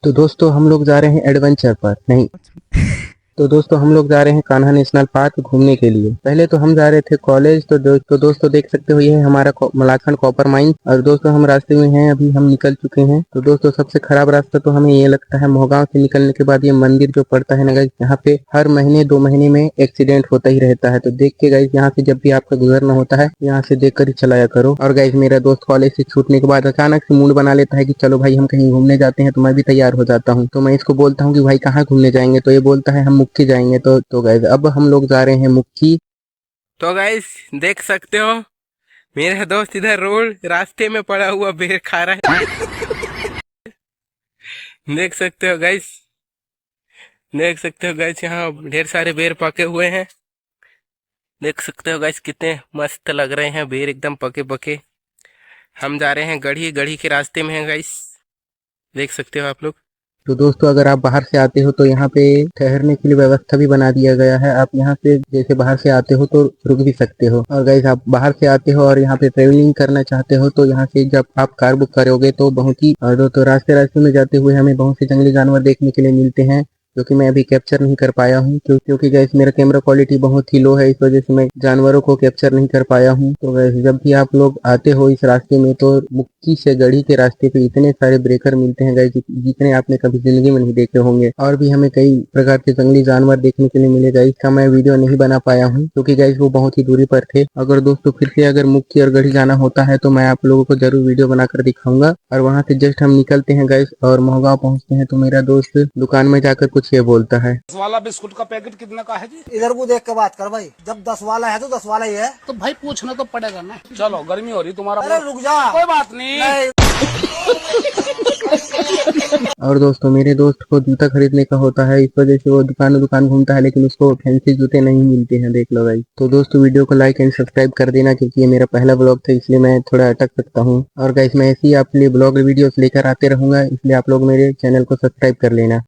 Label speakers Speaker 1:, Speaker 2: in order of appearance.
Speaker 1: तो दोस्तों हम लोग जा रहे हैं एडवेंचर पर नहीं। तो दोस्तों हम लोग जा रहे हैं कान्हा नेशनल पार्क घूमने के लिए। पहले तो हम जा रहे थे कॉलेज। तो दोस्तों देख सकते हो ये है हमारा मलाखन कॉपर माइन। और दोस्तों हम रास्ते में हैं, अभी हम निकल चुके हैं। तो दोस्तों सबसे खराब रास्ता तो हमें ये लगता है मोहगांव से निकलने के बाद ये मंदिर जो पड़ता है ना गाइस, यहाँ पे हर महीने 2 महीने में एक्सीडेंट होता ही रहता है। तो देख के गाइस यहाँ से जब भी आपका गुजरना होता है यहाँ से देख कर ही चलाया करो। और गाइस मेरा दोस्त कॉलेज से छूटने के बाद अचानक से मूड बना लेता है कि चलो भाई हम कहीं घूमने जाते हैं। तो मैं भी तैयार हो जाता हूँ। तो मैं इसको बोलता हूँ कि भाई कहाँ घूमने जाएंगे, तो ये बोलता है हम मुक्की जाएंगे। तो गाइस अब हम लोग जा रहे हैं मुक्की।
Speaker 2: तो गाइस देख सकते हो मेरा दोस्त इधर रोड रास्ते में पड़ा हुआ बेर खा रहा है। देख सकते हो गाइस, देख सकते हो गाइस यहाँ ढेर सारे बेर पके हुए हैं। देख सकते हो गाइस कितने मस्त लग रहे हैं बेर, एकदम पके पके। हम जा रहे हैं गढ़ी, गढ़ी के रास्ते में है गाइस, देख सकते हो आप लोग।
Speaker 1: तो दोस्तों अगर आप बाहर से आते हो तो यहाँ पे ठहरने के लिए व्यवस्था भी बना दिया गया है। आप यहाँ से जैसे बाहर से आते हो तो रुक भी सकते हो। और गाइस आप बाहर से आते हो और यहाँ पे ट्रेवलिंग करना चाहते हो तो यहाँ से जब आप कार बुक करोगे तो बहुत ही तो रास्ते रास्ते में जाते हुए हमें बहुत से जंगली जानवर देखने के लिए मिलते हैं, जो कि मैं अभी कैप्चर नहीं कर पाया हूँ क्योंकि गैस मेरा कैमरा क्वालिटी बहुत ही लो है। इस वजह से मैं जानवरों को कैप्चर नहीं कर पाया हूँ। तो गैस जब भी आप लोग आते हो इस रास्ते में तो मुक्की से गढ़ी के रास्ते पे इतने सारे ब्रेकर मिलते हैं गैस, जितने आपने कभी जिंदगी में नहीं देखे होंगे। और भी हमें कई प्रकार के जंगली जानवर देखने के लिए मिले गैस। इसका मैं वीडियो नहीं बना पाया हूँ क्योंकि गैस वो बहुत ही दूरी पर थे। अगर दोस्तों फिर से अगर मुक्की और गढ़ी जाना होता है तो मैं आप लोगों को जरूर वीडियो बनाकर दिखाऊंगा। और वहाँ से जस्ट हम निकलते हैं गैस और मोहगांव पहुँचते हैं तो मेरा दोस्त दुकान में जाकर कुछ ये बोलता है।
Speaker 3: 10 वाला बिस्कुट का पैकेट कितने का है जी?
Speaker 4: इधर को देख के बात कर भाई, जब 10 वाला है तो 10 वाला ही है।
Speaker 3: तो भाई पूछना तो पड़ेगा ना। चलो गर्मी हो रही तुम्हारा।
Speaker 4: अरे रुक जा,
Speaker 3: कोई बात नहीं।
Speaker 1: और दोस्तों मेरे दोस्त को जूता खरीदने का होता है, इस वजह से वो दुकान दुकान घूमता है, लेकिन उसको फैंसी जूते नहीं मिलते हैं, देख लो भाई। तो दोस्तों वीडियो को लाइक एंड सब्सक्राइब कर देना क्योंकि ये मेरा पहला ब्लॉग था, इसलिए मैं थोड़ा अटक सकता हूँ। और गाइस मैं ऐसे ही आपके लिए ब्लॉग वीडियोस लेकर आते रहूंगा, इसलिए आप लोग मेरे चैनल को सब्सक्राइब कर लेना।